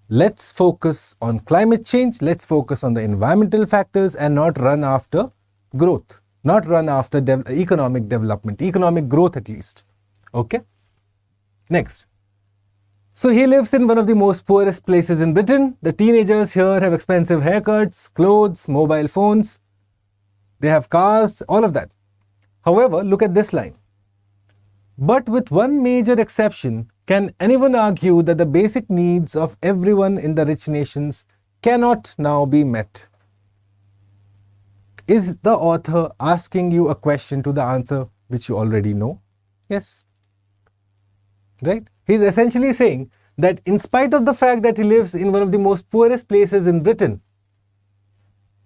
Let's focus on climate change. Let's focus on the environmental factors and not run after growth, not run after economic development, economic growth at least. Okay. Next. So he lives in one of the most poorest places in Britain. The teenagers here have expensive haircuts, clothes, mobile phones. They have cars, all of that. However, look at this line. But with one major exception, can anyone argue that the basic needs of everyone in the rich nations cannot now be met? Is the author asking you a question to the answer which you already know? Yes. Right? He's essentially saying that in spite of the fact that he lives in one of the most poorest places in Britain,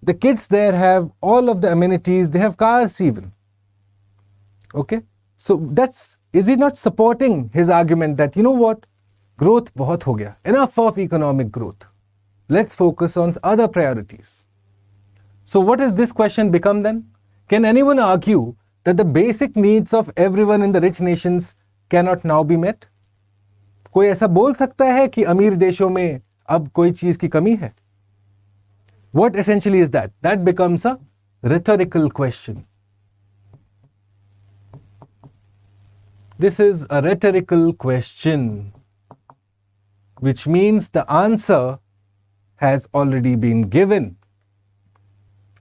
the kids there have all of the amenities, they have cars even. Okay? So is he not supporting his argument that, you know what, growth bahut ho gaya, enough of economic growth. Let's focus on other priorities. So what does this question become then? Can anyone argue that the basic needs of everyone in the rich nations cannot now be met? कोई ऐसा बोल सकता है कि अमीर देशों में अब कोई चीज की कमी है? What essentially is that? That becomes a rhetorical question. This is a rhetorical question, which means the answer has already been given.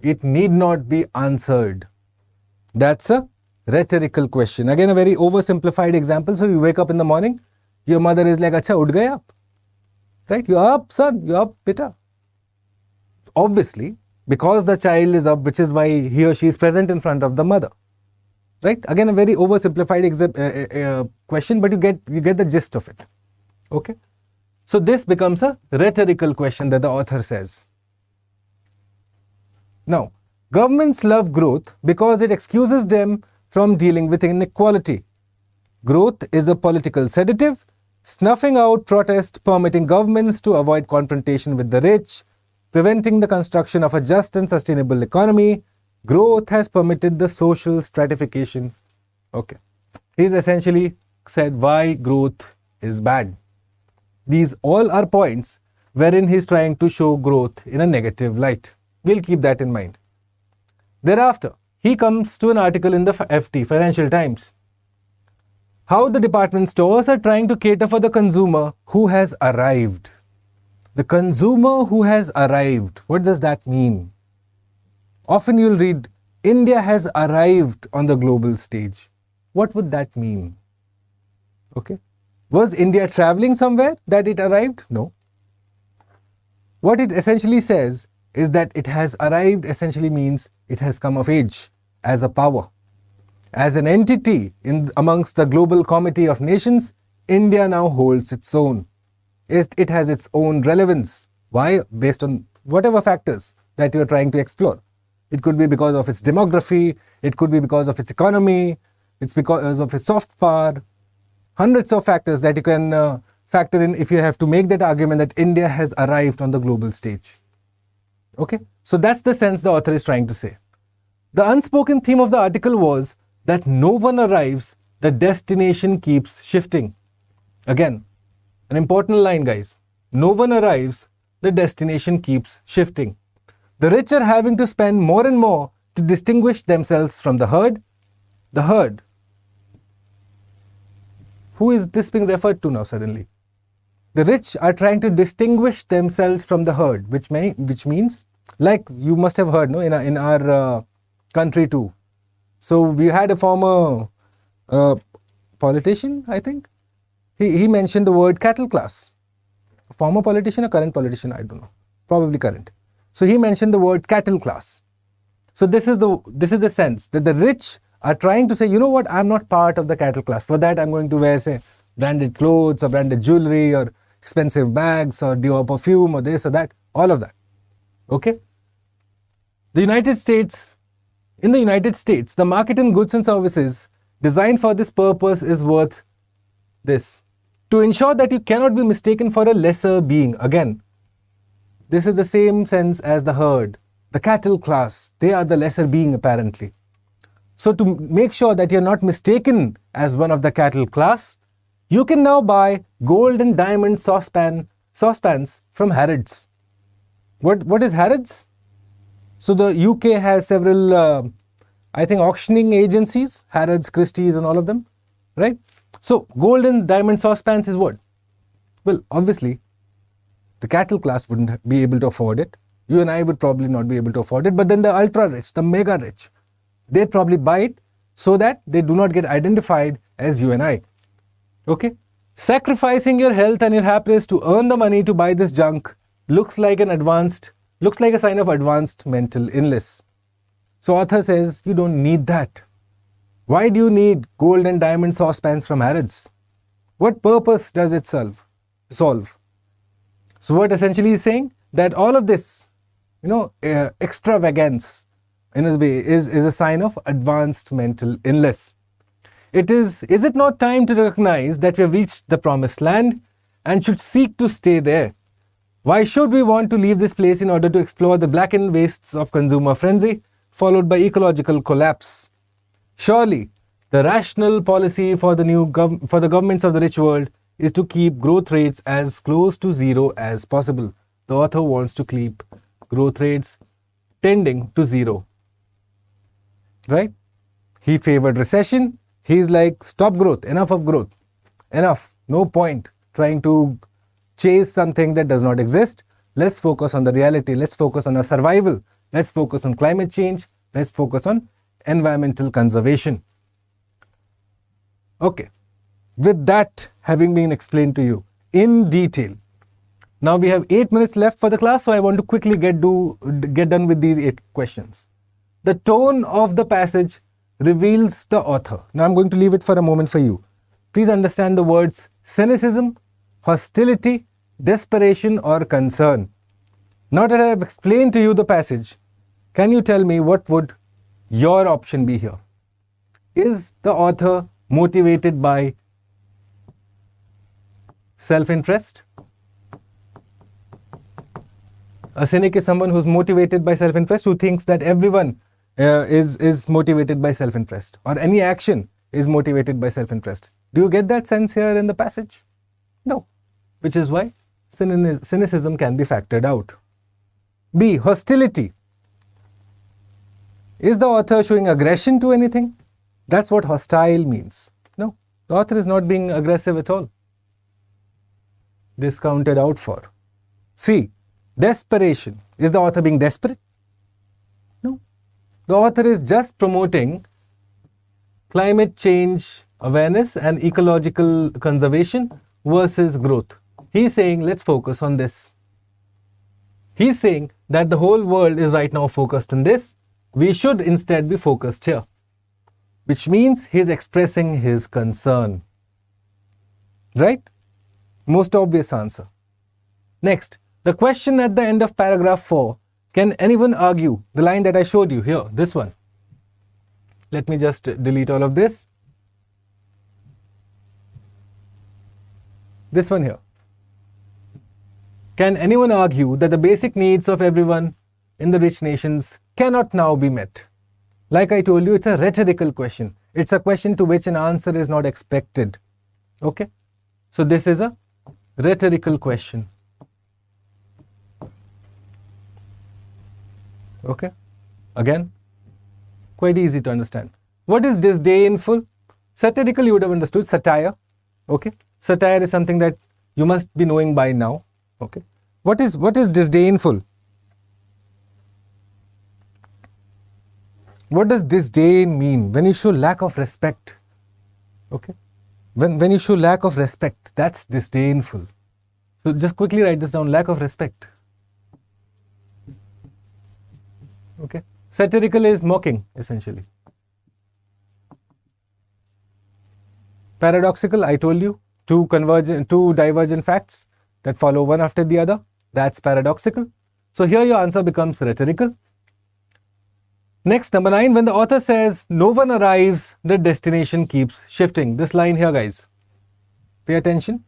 It need not be answered. That's a rhetorical question. Again, a very oversimplified example. So you wake up in the morning, your mother is like, "Acha, ud gaya aap." Right? You're up, son. You're up, beta. Obviously, because the child is up, which is why he or she is present in front of the mother. Right? Again, a very oversimplified question, but you get the gist of it. Okay? So this becomes a rhetorical question that the author says. Now, governments love growth because it excuses them from dealing with inequality. Growth is a political sedative, snuffing out protest, permitting governments to avoid confrontation with the rich, preventing the construction of a just and sustainable economy. Growth has permitted the social stratification. Okay. He's essentially said why growth is bad. These all are points wherein he's trying to show growth in a negative light. We'll keep that in mind. Thereafter, he comes to an article in the FT, Financial Times. How the department stores are trying to cater for the consumer who has arrived. The consumer who has arrived. What does that mean? Often you'll read, India has arrived on the global stage. What would that mean? Okay. Was India traveling somewhere that it arrived? No. What it essentially says is that it has arrived essentially means it has come of age as a power. As an entity amongst the global committee of nations, India now holds its own. It has its own relevance. Why? Based on whatever factors that you are trying to explore. It could be because of its demography, it could be because of its economy, it's because of its soft power. Hundreds of factors that you can factor in if you have to make that argument that India has arrived on the global stage. Okay, so that's the sense the author is trying to say. The unspoken theme of the article was that no one arrives, the destination keeps shifting. Again, an important line, guys. No one arrives, the destination keeps shifting. The rich are having to spend more and more to distinguish themselves from the herd. The herd. Who is this being referred to now suddenly? The rich are trying to distinguish themselves from the herd, which means, like you must have heard, no, in our country too. So we had a former politician, I think. He mentioned the word cattle class. A former politician or current politician, I don't know. Probably current. So he mentioned the word cattle class. So this is the sense that the rich are trying to say, you know what, I'm not part of the cattle class. For that, I'm going to wear, say, branded clothes or branded jewelry or expensive bags or Dior perfume or this or that, all of that. Okay? In the United States, the market in goods and services designed for this purpose is worth this. To ensure that you cannot be mistaken for a lesser being. Again, this is the same sense as the herd, the cattle class. They are the lesser being apparently. So to make sure that you're not mistaken as one of the cattle class, you can now buy gold and diamond saucepans from Harrods. What is Harrods? So the UK has several, I think, auctioning agencies, Harrods, Christie's and all of them, right? So gold and diamond saucepans is what? Well, obviously, the cattle class wouldn't be able to afford it. You and I would probably not be able to afford it. But then the ultra rich, the mega rich, they'd probably buy it so that they do not get identified as you and I. Okay? Sacrificing your health and your happiness to earn the money to buy this junk looks like a sign of advanced mental illness. So author says you don't need that. Why do you need gold and diamond saucepans from Harrods? What purpose does it solve? So what essentially is saying that all of this, extravagance in a way is a sign of advanced mental illness. Is it not time to recognize that we have reached the promised land and should seek to stay there? Why should we want to leave this place in order to explore the blackened wastes of consumer frenzy, followed by ecological collapse? Surely, the rational policy for the governments of the rich world is to keep growth rates as close to zero as possible. The author wants to keep growth rates tending to zero. Right? He favored recession. He's like, stop growth, enough of growth. Enough. No point trying to chase something that does not exist. Let's focus on the reality. Let's focus on our survival. Let's focus on climate change. Let's focus on environmental conservation. Okay. With that having been explained to you in detail, now we have 8 minutes left for the class, so I want to quickly get done with these 8 questions. The tone of the passage reveals the author. Now I'm going to leave it for a moment for you. Please understand the words cynicism, hostility, desperation or concern. Now that I have explained to you the passage, can you tell me what would your option be here? Is the author motivated by self-interest? A cynic is someone who's motivated by self-interest, who thinks that everyone is motivated by self-interest, or any action is motivated by self-interest. Do you get that sense here in the passage? No. Which is why cynicism can be factored out. B. Hostility. Is the author showing aggression to anything? That's what hostile means. No. The author is not being aggressive at all. Discounted out for. C. Desperation. Is the author being desperate? No. The author is just promoting climate change awareness and ecological conservation versus growth. He's saying, let's focus on this. He's saying that the whole world is right now focused on this. We should instead be focused here. Which means he's expressing his concern. Right? Most obvious answer. Next, the question at the end of paragraph 4. Can anyone argue? The line that I showed you here, this one. Let me just delete all of this. This one here. Can anyone argue that the basic needs of everyone in the rich nations cannot now be met? Like I told you, it's a rhetorical question. It's a question to which an answer is not expected. Okay? So this is a rhetorical question. Okay? Again, quite easy to understand. What is disdainful? Satirical, you would have understood. Satire. Okay? Satire is something that you must be knowing by now. Okay? What is disdainful? What does disdain mean? When you show lack of respect. Okay? When you show lack of respect, that's disdainful. So just quickly write this down. Lack of respect. Okay? Satirical is mocking, essentially. Paradoxical, I told you, two divergent facts that follow one after the other. That's paradoxical. So here your answer becomes rhetorical. Next, number 9, when the author says, no one arrives, the destination keeps shifting. This line here, guys. Pay attention.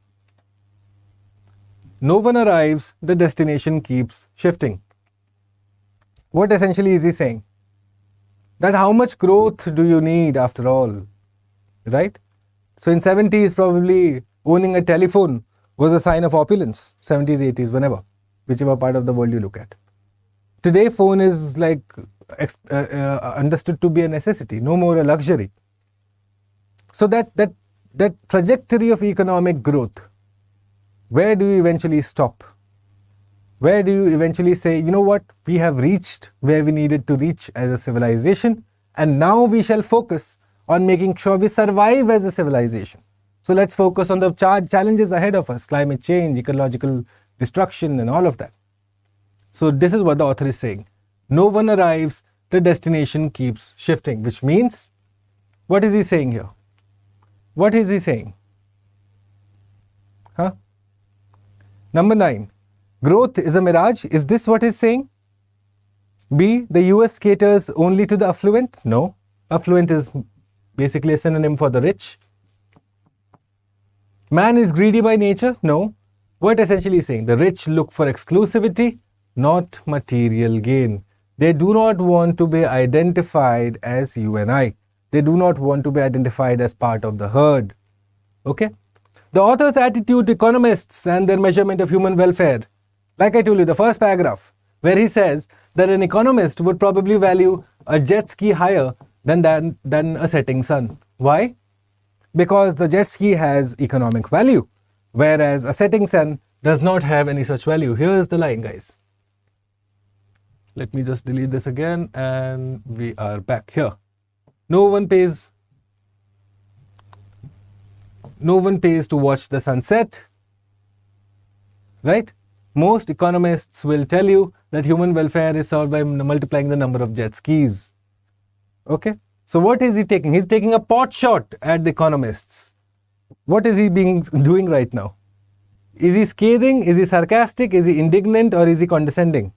no one arrives, the destination keeps shifting. What essentially is he saying? That how much growth do you need after all, right? So in 70s, probably owning a telephone was a sign of opulence, 70s, 80s, whenever, whichever part of the world you look at. Today, phone is like understood to be a necessity, no more a luxury. So that trajectory of economic growth, where do you eventually stop? Where do you eventually say, you know what, we have reached where we needed to reach as a civilization, and now we shall focus on making sure we survive as a civilization. So let's focus on the challenges ahead of us, climate change, ecological destruction, and all of that. So this is what the author is saying. No one arrives, the destination keeps shifting, which means, what is he saying here? What is he saying? Number 9. Growth is a mirage. Is this what he's saying? B. The US caters only to the affluent? No. Affluent is basically a synonym for the rich. Man is greedy by nature? No. What essentially is saying? The rich look for exclusivity, not material gain. They do not want to be identified as you and I. They do not want to be identified as part of the herd. Okay? The author's attitude to economists and their measurement of human welfare. Like I told you, the first paragraph, where he says that an economist would probably value a jet ski higher than a setting sun. Why? Because the jet ski has economic value, whereas a setting sun does not have any such value. Here's the line, guys. Let me just delete this again, and we are back here. No one pays to watch the sunset, right? Most economists will tell you that human welfare is solved by multiplying the number of jet skis. Okay? So what is he taking? He's taking a pot shot at the economists. What is he doing right now? Is he scathing? Is he sarcastic? Is he indignant? Or is he condescending?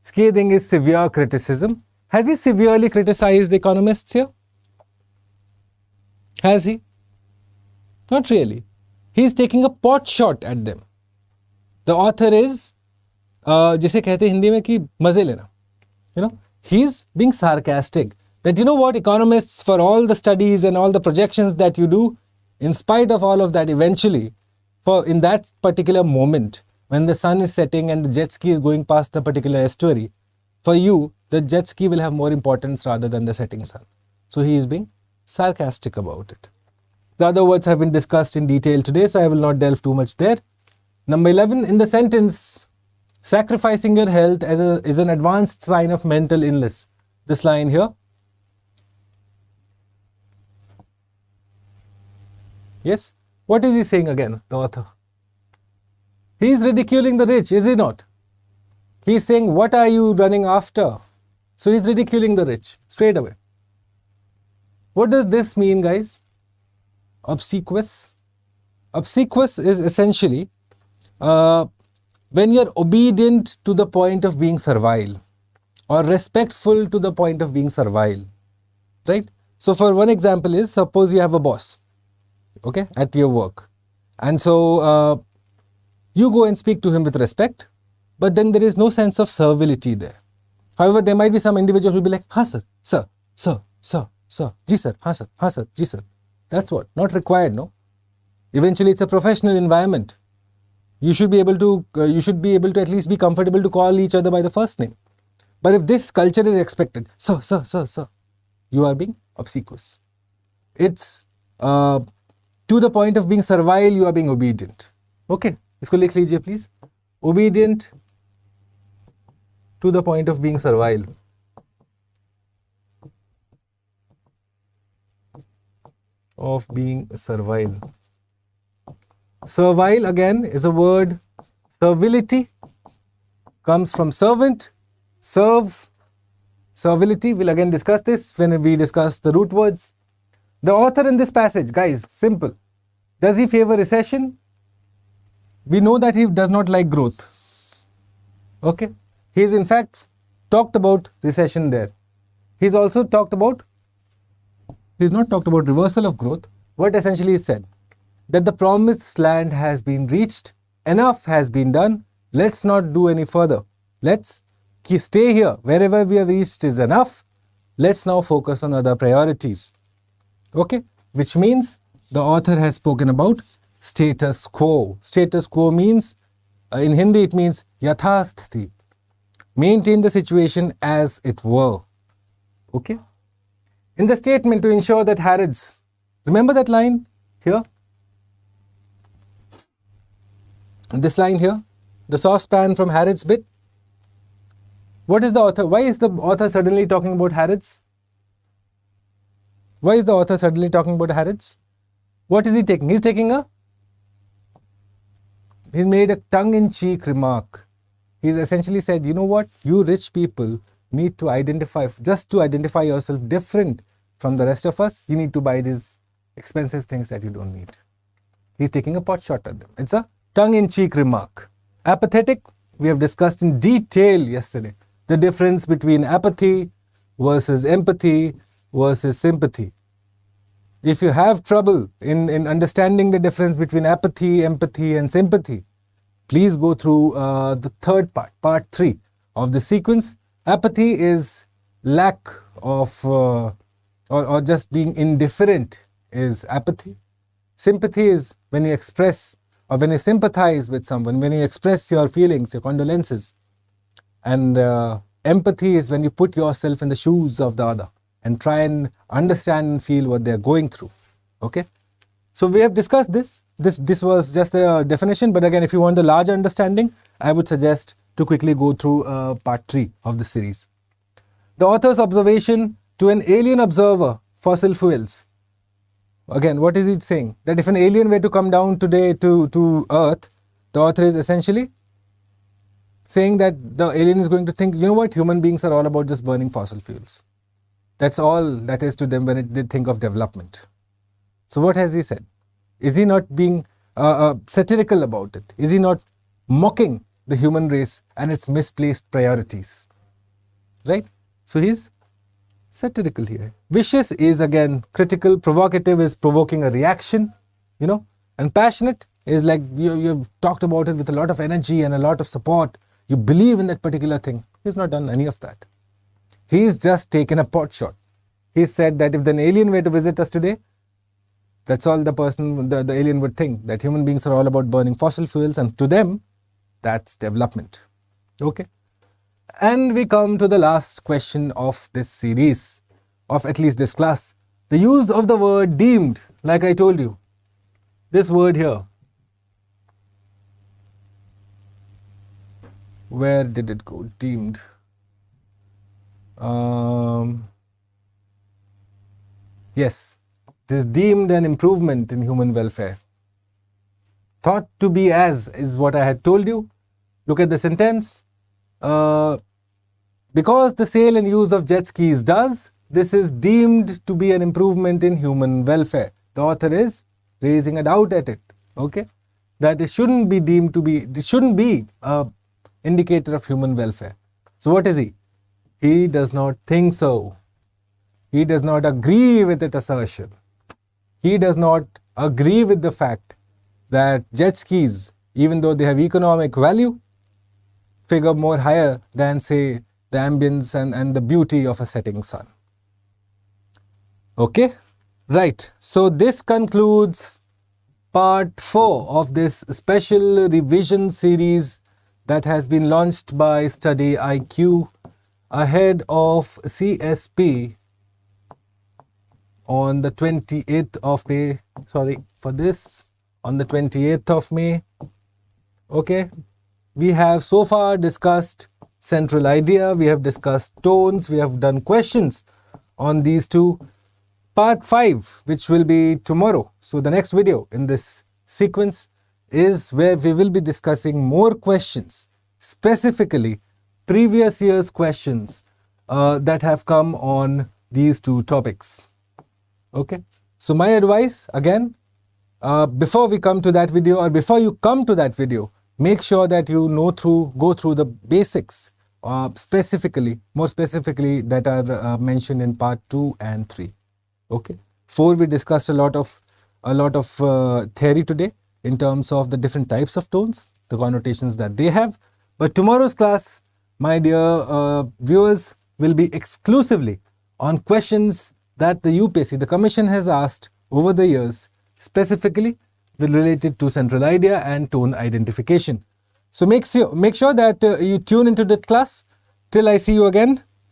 Scathing is severe criticism. Has he severely criticized the economists here? Has he? Not really. He is taking a pot shot at them. The author is, जिसे कहते हैं हिंदी में कि मजे लेना. You know, he is being sarcastic. That you know what, economists, for all the studies and all the projections that you do, in spite of all of that, eventually, in that particular moment, when the sun is setting and the jet ski is going past the particular estuary, for you, the jet ski will have more importance rather than the setting sun. So he is being sarcastic about it. The other words have been discussed in detail today, so I will not delve too much there. Number 11, in the sentence, sacrificing your health is an advanced sign of mental illness. This line here. Yes? What is he saying again, the author? He is ridiculing the rich, is he not? He is saying, what are you running after? So he is ridiculing the rich, straight away. What does this mean, guys? Obsequious. Obsequious is essentially when you're obedient to the point of being servile, or respectful to the point of being servile, right? So for one example is, suppose you have a boss, okay, at your work, and so you go and speak to him with respect, but then there is no sense of servility there. However, there might be some individual who will be like, हाँ sir, sir, sir, sir, sir, जी sir, हाँ sir, ji sir. That's what, not required, no? Eventually, it's a professional environment. You should be able to at least be comfortable to call each other by the first name. But if this culture is expected, sir, sir, sir, sir, you are being obsequious. It's to the point of being servile, you are being obedient. Okay, इसको लिख लीजिए please. Obedient to the point of being servile. Of being servile. Servile again is a word. Servility comes from servant. Serve. Servility, we'll again discuss this when we discuss the root words. The author in this passage, guys, simple. Does he favor recession? We know that he does not like growth. Okay. He's in fact talked about recession there. He's also talked about, he's not talked about reversal of growth. What essentially is said? That the promised land has been reached enough has been done. Let's not do any further. Let's stay here. Wherever we have reached is enough. Let's now focus on other priorities. Okay, which means the author has spoken about status quo. Status quo means, in Hindi it means yathasthiti. Maintain the situation as it were. Okay. In the statement, to ensure that Harrods, remember that line here? This line here, the saucepan from Harrods bit. What is the author? Why is the author suddenly talking about Harrods? Why is the author suddenly talking about Harrods? What is he taking? He's made a tongue-in-cheek remark. He's essentially said, you know what? You rich people need to identify, just to identify yourself different from the rest of us, you need to buy these expensive things that you don't need. He's taking a pot shot at them. It's a tongue-in-cheek remark. Apathetic, we have discussed in detail yesterday. The difference between apathy versus empathy versus sympathy. If you have trouble in understanding the difference between apathy, empathy and sympathy, please go through the third part, part 3 of the sequence. Apathy is lack of or just being indifferent is apathy. Sympathy is when you express or when you sympathize with someone, when you express your feelings, your condolences. And empathy is when you put yourself in the shoes of the other and try and understand and feel what they're going through. Okay? So we have discussed this. This was just a definition, but again, if you want the larger understanding, I would suggest to quickly go through part 3 of the series. The author's observation to an alien observer, fossil fuels. Again, what is he saying? That if an alien were to come down today to Earth, the author is essentially saying that the alien is going to think, you know what, human beings are all about just burning fossil fuels. That's all that is to them when they think of development. So what has he said? Is he not being satirical about it? Is he not mocking the human race and its misplaced priorities? Right? So he's satirical here. Vicious is again critical, provocative is provoking a reaction, you know, and passionate is like you've talked about it with a lot of energy and a lot of support. You believe in that particular thing. He's not done any of that. He's just taken a pot shot. He said that if an alien were to visit us today, that's all the alien would think, that human beings are all about burning fossil fuels, and to them, that's development. Okay. And we come to the last question of this series, of at least this class. The use of the word deemed, like I told you. This word here. Where did it go? Deemed. Yes. This deemed an improvement in human welfare. Thought to be as is what I had told you. Look at the sentence. Because the sale and use of jet skis does, this is deemed to be an improvement in human welfare. The author is raising a doubt at it. Okay? That it shouldn't be deemed to be, it shouldn't be an indicator of human welfare. So what is he? He does not think so. He does not agree with that assertion. He does not agree with the fact that jet skis, even though they have economic value, figure more higher than, say, the ambience and the beauty of a setting sun. Okay? Right. So this concludes part 4 of this special revision series that has been launched by StudyIQ ahead of CSP on the 28th of May. Sorry for this. On the 28th of May. Okay. We have so far discussed central idea. We have discussed tones. We have done questions on these two. Part 5, which will be tomorrow. So the next video in this sequence is where we will be discussing more questions, specifically previous year's questions that have come on these two topics. Okay. So my advice again, before we come to that video or before you come to that video, make sure that you go through the basics, more specifically that are mentioned in part 2 and 3. Okay. 4, we discussed a lot of theory today in terms of the different types of tones. the connotations that they have. But tomorrow's class, my dear viewers, will be exclusively on questions that the UPSC, the Commission, has asked over the years, specifically related to central idea and tone identification. So make sure that you tune into that class. Till I see you again,